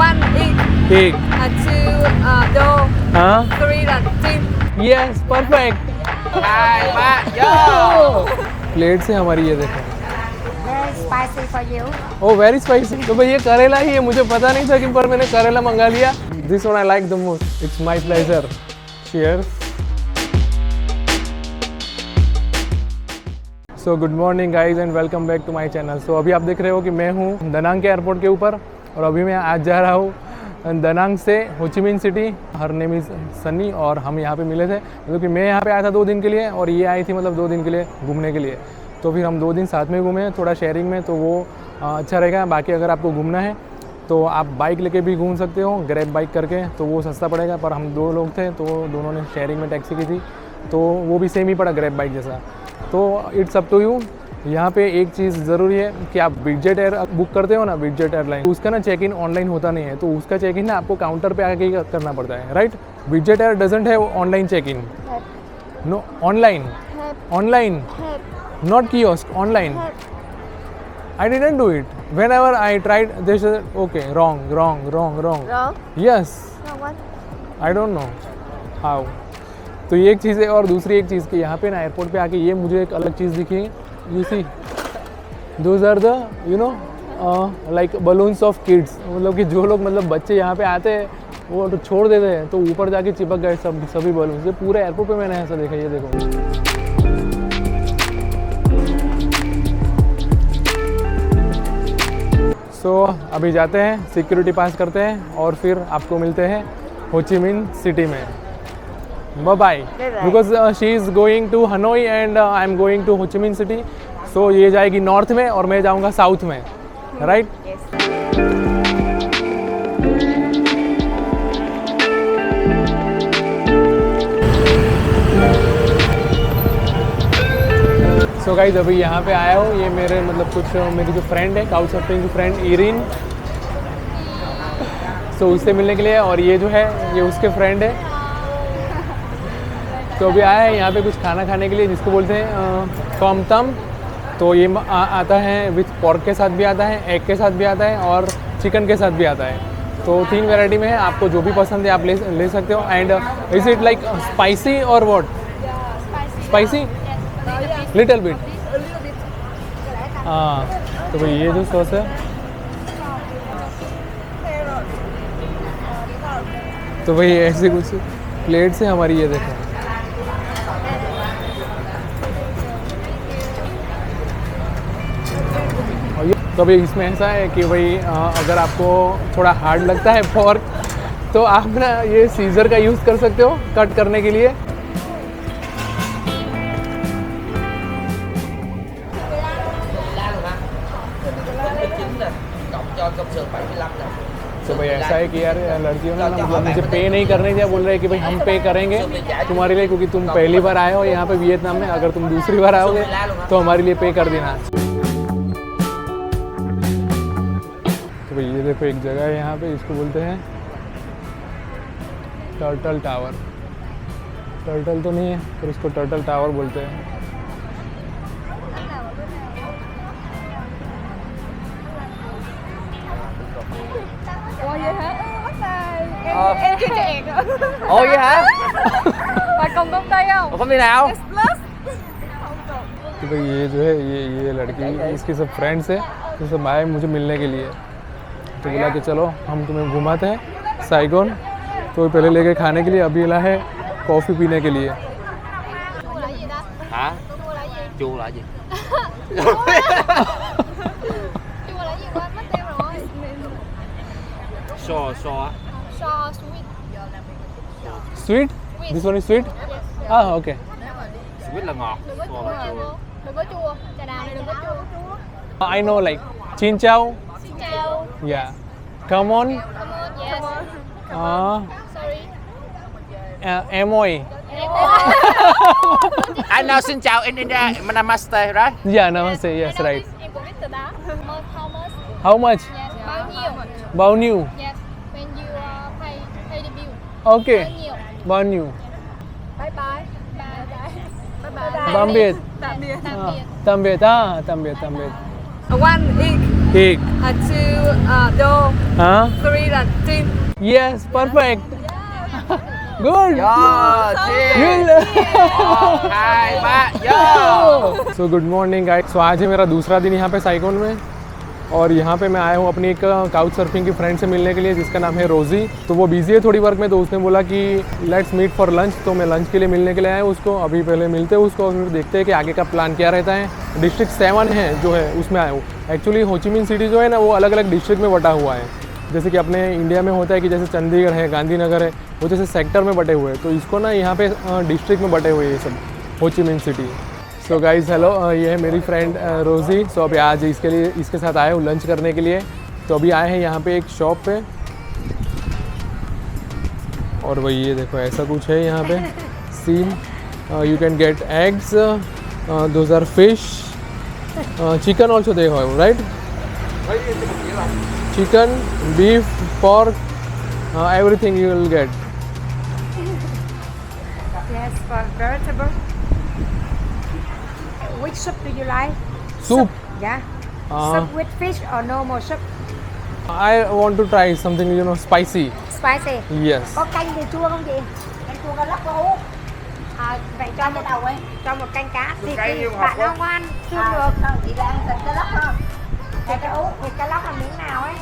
One egg. Egg. Two dough. Huh? Three là chim. Yes, perfect. 2, 3, vô. Plate से हमारी ये देखो. Very spicy for you. Oh, very spicy. तो भाई ये करेला ही है, मुझे पता नहीं था कि पर मैंने करेला मंगा लिया. This one I like the most. It's my pleasure. Cheers. So good morning guys and welcome back to my channel. So अभी आप देख रहे हो कि मैं हूँ दनांग के एयरपोर्ट के ऊपर और अभी मैं आज जा रहा हूँ दनांग से हो Chi Minh city. Her name is Sunny और हम यहाँ पे मिले थे क्योंकि मैं यहाँ पे आया था 2 दिन के लिए और ये आई थी मतलब 2 दिन के लिए घूमने के लिए. तो फिर हम 2 दिन साथ में घूमे थोड़ा शेयरिंग में, तो वो अच्छा रहेगा. बाकी अगर आपको घूमना है तो आप बाइक लेके भी घूम सकते हो, ग्रैब बाइक करके, तो वो सस्ता पड़ेगा. पर हम 2 लोग थे तो दोनों ने शेयरिंग में टैक्सी की थी तो वो भी सेम ही पड़ा ग्रैब बाइक जैसा. तो इट्स अप टू यू. यहाँ पे एक चीज़ ज़रूरी है कि आप विजेट एयर बुक करते हो ना, विजेट एयरलाइन, उसका ना चेक इन ऑनलाइन होता नहीं है. तो उसका चेक इन ना आपको काउंटर पे आके ही करना पड़ता है, राइट. विजेट एयर डजंट है online check in. No, online, online, not kiosk, online. I didn't do it. Whenever I tried, they said, okay, wrong. Wrong? Yes. No, what? I don't know how. तो ये एक चीज़ है. और दूसरी एक चीज़ कि यहाँ पे ना एयरपोर्ट पे आके ये मुझे एक अलग चीज़ दिखी. You see, those are the, you know, like balloons of kids. मतलब कि जो लोग मतलब बच्चे यहाँ पे आते हैं वो तो छोड़ देते हैं तो ऊपर जाके चिपक गए सभी बलून. ये पूरे एयरपोर्ट पे मैंने ऐसा देखा. ये देखो. तो अभी जाते हैं, सिक्योरिटी पास करते हैं और फिर आपको मिलते हैं हो ची मिन सिटी में. Bye bye. Because she is going to Hanoi and I am going to Ho Chi Minh city. सो ये जाएगी नॉर्थ में और मैं जाऊंगा साउथ में, राइट. सो गाइस अभी यहाँ पे आया हूँ. ये मेरे मतलब कुछ मेरी जो फ्रेंड है काउच सर्फिंग की फ्रेंड इरिन, सो उससे मिलने के लिए. और ये जो है ये उसके फ्रेंड है. तो अभी आया है यहाँ पे कुछ खाना खाने के लिए जिसको बोलते हैं कॉमतम. तो ये आता है विथ पोर्क के साथ भी आता है, एग के साथ भी आता है और चिकन के साथ भी आता है. तो 3 वैरायटी में है. आपको जो भी पसंद है आप ले सकते हो. And is it like spicy और व्हाट? Spicy little bit. हाँ. तो भाई ये जो सॉस है तो भाई ऐसे कुछ प्लेट से हमारी ये देखो. तो अभी इसमें ऐसा है कि भाई अगर आपको थोड़ा हार्ड लगता है फोर्क तो आप ना ये सीजर का यूज़ कर सकते हो कट करने के लिए. तो भाई ऐसा है कि यार लड़कियों ने ना मतलब मुझे पे नहीं करने दिया. बोल रहे हैं कि भाई हम पे करेंगे तुम्हारे लिए क्योंकि तुम पहली बार आए हो यहाँ पे वियतनाम में. अगर तुम दूसरी बार आओगे तो हमारे लिए पे कर देना. तो भाई ये देखो एक जगह है यहाँ पे, इसको बोलते हैं टर्टल टावर. टर्टल तो नहीं है पर इसको टर्टल टावर बोलते हैं. Em chưa cho ẹt nữa. Ồ vậy hả? Và cùng công ty không? Ủa, công ty nào? Plus. तो भाई ये जो है ये लड़की इसके सब फ्रेंड्स है तो सब आए मुझे मिलने के लिए. तो बोला कि चलो हम तुम्हें घुमाते हैं सैगॉन. तो पहले लेके खाने के लिए, अभी ला है कॉफ़ी पीने के लिए. Hả? Chua là gì? So á. Sweet? This one is sweet? Ah, okay. Sweet là ngọt. Ngọt là chua. Đừng có chua. Trà đào này đừng có chua. I know like Chin Chow. Xin chào. Yeah. Come on. Yes. Sorry. Emoy. I know xin chào in India. Namaste, right? Yeah, namaste. Yes, right. Em cũng biết từ đó. How much? How much? Yes. Bao nhiêu? Bao nhiêu? Yes. When you pay the bill. Okay. Bao nhiêu? Bao nhiêu? Bye bye. Bye bye. Tạm biệt. Tạm biệt. Tạm biệt. Tạm biệt. One egg. ठीक 2 dough, हाँ 3 là tin. Yes perfect good Hai, ba, yo. So good morning guys. So आज है मेरा दूसरा दिन यहाँ पे Saigon में और यहाँ पे मैं आया हूँ अपनी एक काउच सर्फिंग की फ्रेंड से मिलने के लिए जिसका नाम है रोज़ी। तो वो बिजी है थोड़ी वर्क में, तो उसने बोला कि लेट्स मीट फॉर लंच। तो मैं लंच के लिए मिलने के लिए आया हूँ उसको। अभी पहले मिलते हैं उसको और फिर देखते हैं कि आगे का प्लान क्या रहता है। डिस्ट्रिक्ट 7 है जो है उसमें आया हूँ। एक्चुअली होचिमिन सिटी जो है ना वो अलग अलग डिस्ट्रिक्ट में बटा हुआ है। जैसे कि अपने इंडिया में होता है कि जैसे चंडीगढ़ है, गांधीनगर है, वो जैसे सेक्टर में बटे हुए हैं। तो इसको ना यहाँ पे डिस्ट्रिक्ट में बटे हुए ये सब Ho Chi Minh city. So guys hello, ये है मेरी फ्रेंड रोज़ी। सो अभी आज इसके साथ आए हूँ लंच करने के लिए। तो अभी आए हैं यहाँ पे एक शॉप पे और वही ये देखो ऐसा कुछ है यहाँ पे scene. You can get eggs, those are fish, chicken also they have right, chicken, beef, pork, everything you will get. Yes, for vegetable. Which soup do you like? Soup? Yeah. Uh, Soup with fish or normal soup? I want to try something spicy. Spicy. Yes. Có canh thì chua không chị? Canh chua cá lóc có hút. Vậy cho một canh cá thì bạn không có ăn xương được. Chị đang ăn thịt cá lóc không? Thịt cá út, thịt cá lóc là miếng nào ấy?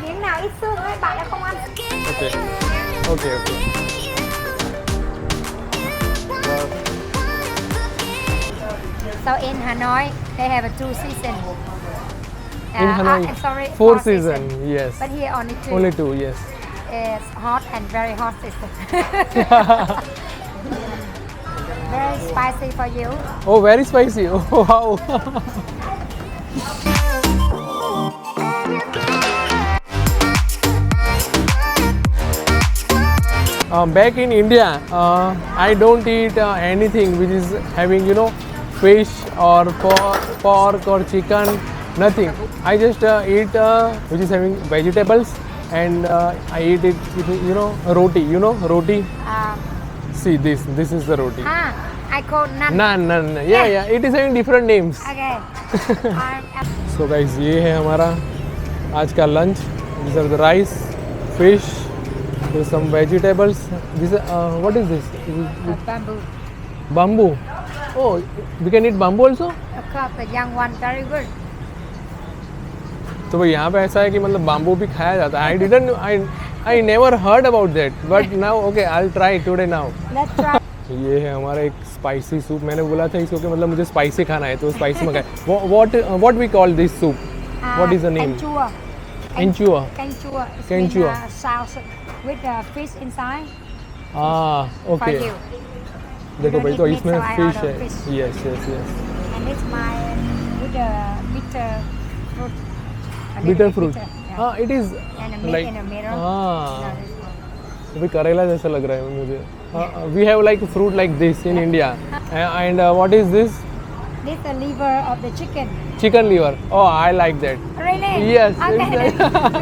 Miếng nào ít xương ấy bạn đã không ăn. Okay. Okay. Okay. So in Hanoi, they have a 2 season. In Hanoi, sorry, 4 season. Yes. But here only 2. Only 2. Yes. It's hot and very hot season. Very spicy for you. Oh, very spicy. Oh, wow. Back in India, I don't eat anything which is having fish or pork or chicken, nothing. I just eat which is having vegetables and I eat it with roti. You know roti? See this is the roti. I call naan. Naan. Yeah. It is having different names. Okay. So guys, ये है हमारा आज का lunch. These are the rice, fish, there's some vegetables. This what is this? Bamboo. Bamboo. Oh, we can eat bamboo also? Of course, the young one very good. तो भाई यहाँ पे ऐसा है कि मतलब बाम्बू भी खाया जाता है। I never heard about that, but now okay, I'll try today now. Let's try. ये है हमारा एक स्पाइसी सूप। मैंने बोला था इसको कि मतलब मुझे स्पाइसी खाना है तो स्पाइसी मंगाए। What we call this soup? What is the name? Kenchua. Kenchua. Kenchua. It's sauce with fish inside. Okay. For you. देखो भाई तो You इसमें don't eat fish meat, so I है। order fish. Yes. And it's my with the bitter fruit. A little Bitter bit fruit. bitter, yeah. It is And a meat like in the middle. No, हाँ this one. अभी करेला जैसा लग रहा है मुझे। We have like fruit like this in India. And what is this? This is the liver of the chicken. Chicken liver. Oh, I like that. Really? Yes. Okay, we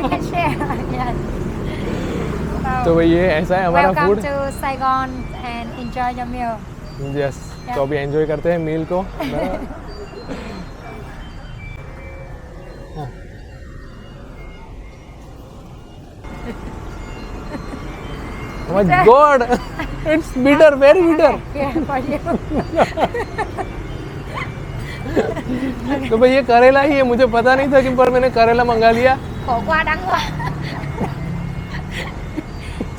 can share. Yes. तो भाई ये ऐसा है हमारा Welcome food. to Saigon and enjoy your meal. Yes, तो अभी enjoy करते हैं मील को। Oh my God, it's bitter, very bitter. Yeah, for you. तो भाई ये करेला ही है, मुझे पता नहीं था कि पर मैंने करेला मंगा लिया। Khổ quá, đắng quá.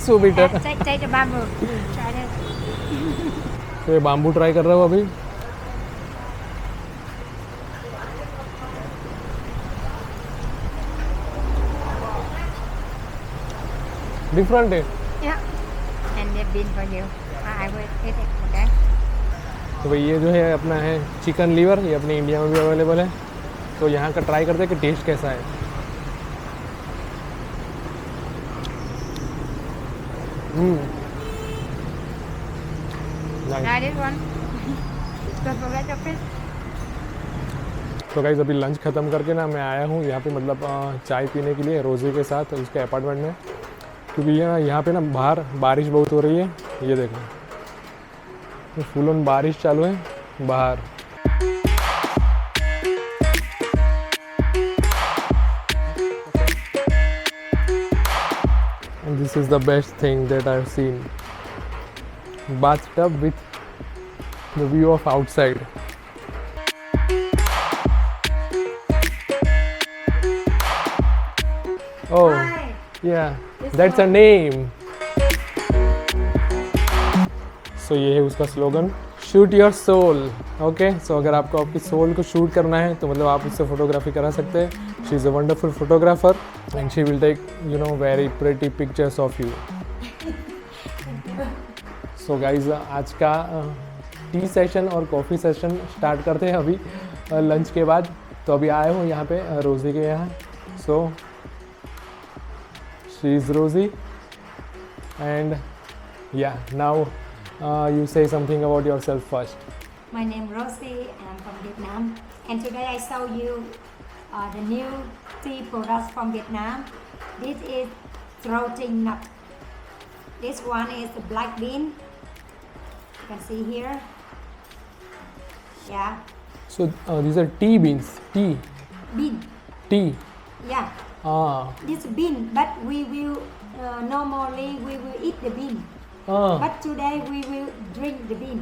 So bitter. Take the bamboo. Try this. तो ये बाम्बू ट्राई कर रहा हूँ अभी। डिफरेंट है। Yeah. And the bean for you. I will eat it, okay? तो भाई ये जो है अपना है चिकन लीवर, ये अपने इंडिया में भी अवेलेबल है। तो यहाँ का ट्राई करते हैं कि टेस्ट कैसा है। Try this one. Don't forget your fish. तो गाइस अभी लंच ख़त्म करके ना मैं आया हूँ यहाँ पे मतलब चाय पीने के लिए रोज़ी के साथ उसके अपार्टमेंट में, क्योंकि यहाँ पे ना बाहर बारिश बहुत हो रही है। ये देखो फुल ऑन बारिश चालू है बाहर। And this is the best thing that I've seen. Bathtub with the view of outside. Oh, Hi. yeah, This that's a one. name. So ये है उसका slogan, shoot your soul. Okay, so अगर आपको आपकी सोल को shoot करना है तो मतलब आप उससे फोटोग्राफी करा सकते हैं. She is a wonderful photographer and she will take very pretty pictures of you. So guys, आज का टी सेशन और कॉफ़ी सेशन स्टार्ट करते हैं अभी लंच के बाद. तो अभी आए हो यहाँ पे रोज़ी के यहाँ. सो शी इज़ रोज़ी and yeah, now you say something about yourself first. My name is Rosie and I'm from Vietnam. And today I show you the new tea products from Vietnam. This is throating nut. This one is the black bean. You can see here. Yeah, So these are tea beans. bean. Tea. Yeah, this bean. But we will normally we will eat the bean. But today we will drink the bean.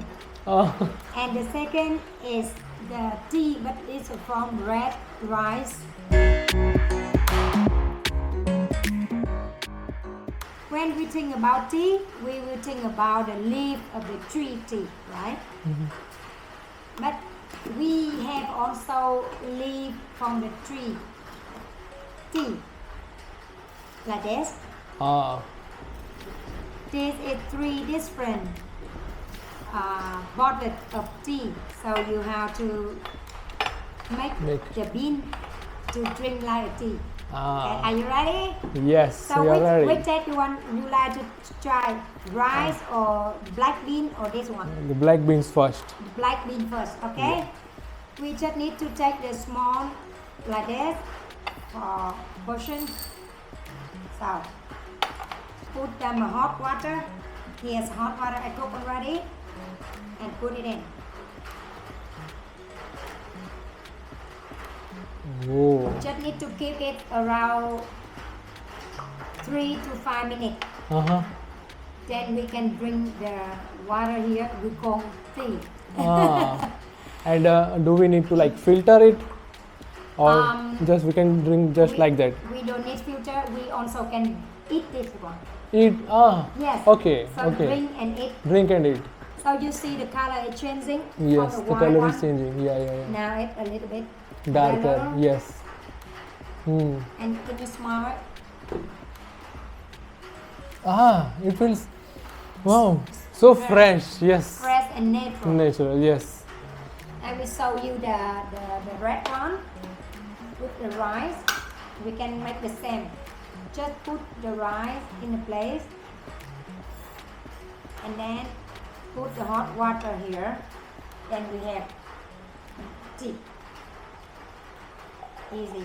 And the second is the tea, but it's from red rice. When we think about tea, we will think about the leaf of the tree tea, right? But we have also leaf from the tree tea, like this. This is 3 different bottles of tea. So you have to make the bean to drink like a tea. Are you ready? Yes, So we are ready. which type you like to try? Rice or black bean or this one? The black beans first. The black bean first, okay? We just need to take the small like this portion. So put them in hot water. Here's hot water I cook already and put it in. Oh, Just need to keep it around 3 to 5 minutes. Then we can drink the water here. We call tea. And do we need to like filter it, or just we can drink just like that? We don't need filter. We also can eat this one. Eat. Yes. Okay. So Okay. drink and eat. Drink and eat. So you see the color is changing. Yes, from the white color one. is changing. Yeah. Now it's a little bit Darker. yellow. Yes. And can you smell it? It feels. Wow. So fresh. Yes. Fresh and natural. Natural. Yes. I will show you the red one with the rice. We can make the same. Just put the rice in the place and then put the hot water here. Then we have tea. Easy.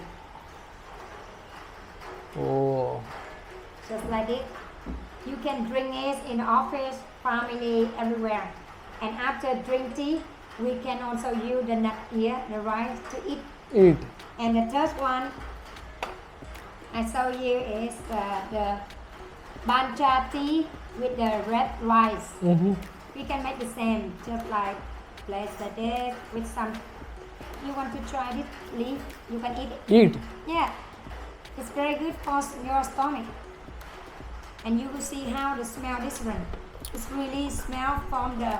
Oh. Just like it. You can drink it in office, family, everywhere. And after drink tea, we can also use the nut here, the rice to eat. Eat. And the third one I show you is the bancha tea with the red rice. We can make the same, just like place like this with some. You want to try this leaf? You can eat it. Eat. Yeah, it's very good for your stomach. And you will see how the smell different. It's really smell from the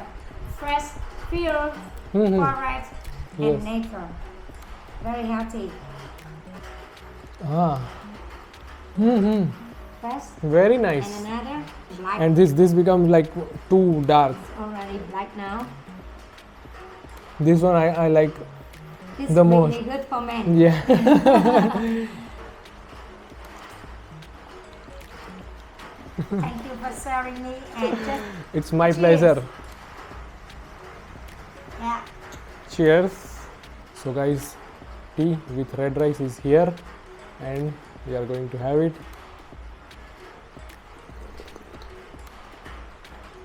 fresh field, forest, and Yes. nature. Very healthy. Fresh. Very nice. And another black. And this becomes like too dark. Already black now. This one I like. This The is most. really good for men. Yeah. Thank you for serving me and just It's my Cheers. pleasure. yeah. Cheers. So guys, tea with red rice is here and we are going to have it.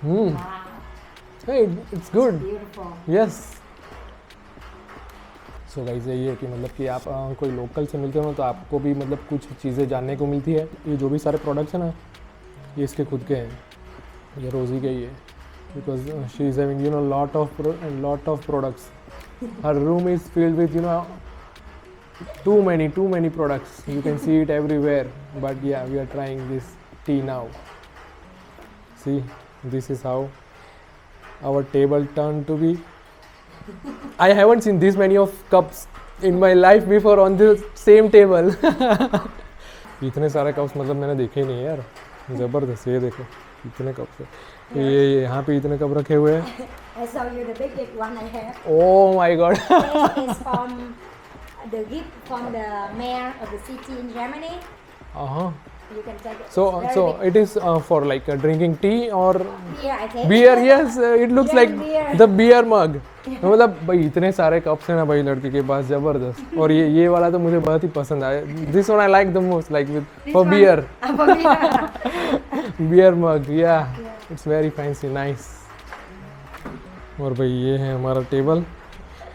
Wow. Hey, it's good. Beautiful. Yes. So guys यही है कि मतलब कि आप कोई local से मिलते हो तो आपको भी मतलब कुछ चीज़ें जानने को मिलती है. ये जो भी सारे प्रोडक्ट्स हैं ना, ये इसके खुद के हैं, ये रोज़ी के ही है, because she is having lot of products. Her room is filled with too many products. You can see it everywhere. But yeah, we are trying this tea now. See, this is how our table turned to be. I haven't seen this many of cups in my life before on the same table. इतने सारे cups मतलब मैंने देखे ही नहीं यार, ज़बरदस्त. ये देखो इतने कप्स है, ये यहाँ पे इतने कप रखे हुए हैं. I show you the biggest one I have. Oh my god. This is from the gift from the mayor of the city in Germany. Uh-huh. You can take it. So It's so very it is for like drinking tea or big. Beer, I think. beer. Yes, it looks like German beer. the beer mug. मतलब भाई इतने सारे cups हैं ना भाई लड़के के पास, ज़बरदस्त. और ये वाला तो मुझे बहुत ही पसंद आया. This one I like the most, like with This for one- beer. For beer. Beer mug, yeah. It's very fancy, nice. और भाई ये है हमारा टेबल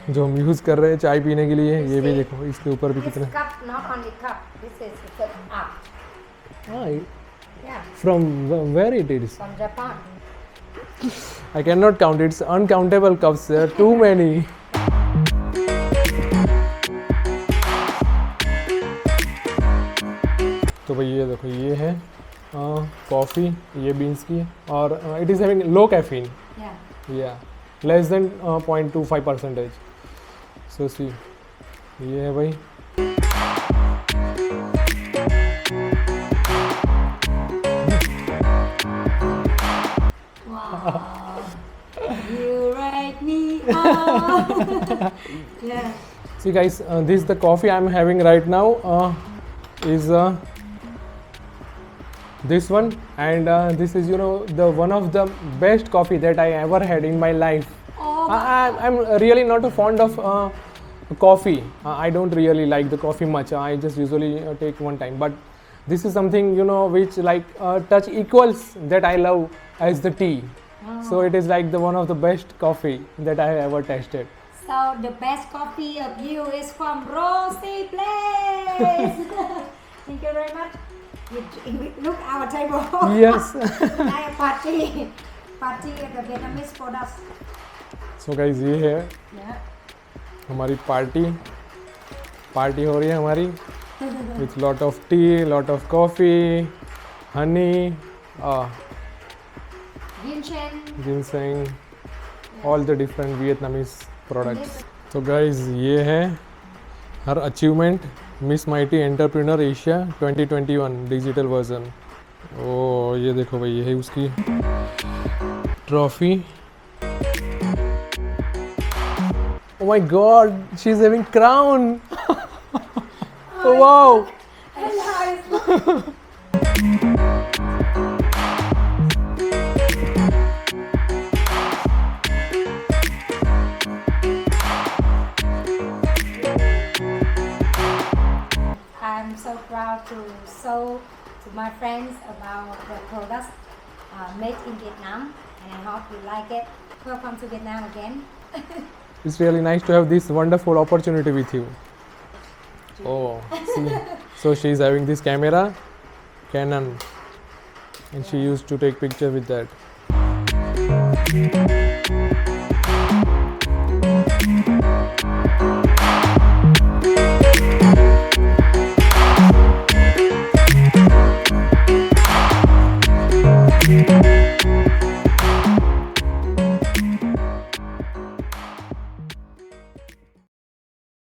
जो हम यूज़ कर रहे हैं चाय पीने के लिए. ये भी देखो इसके ऊपर भी This कितने. cup, not only cup. This is the up. Yeah, From where it is? from Japan. I cannot count. It's uncountable cups. There are too many. तो भाई ये देखो ये है कॉफ़ी, ये बीन्स की, और it is having low caffeine. Yeah. या लेस देन 0.25%. सो सी, ये है भाई. You write me up. Yeah. See guys, this is the coffee I'm having right now. Is this one, and this is the one of the best coffee that I ever had in my life. Oh, I'm really not a fond of coffee. I don't really like the coffee much. I just usually take one time. But this is something which like touch equals that I love as the tea. So it is like the one of the best coffee that I have ever tasted. so the best coffee of you is from Rosie Place. Thank you very much. Look our table. Yes. Like a party at the Vietnamese products. So guys, ये है Yeah. हमारी party हो रही है हमारी. With lot of tea, lot of coffee, honey, ginseng, all the different Vietnamese products. So guys, ये है हर achievement miss mighty entrepreneur Asia 2021 digital version. Oh ये देखो भाई, ये है उसकी trophy. Oh my god, she's having crown. Oh wow. I'm so proud to show to my friends about the products made in Vietnam, and I hope you like it. Welcome to Vietnam again. It's really nice to have this wonderful opportunity with you. Oh, see. So she's having this camera, Canon, and she used to take picture with that.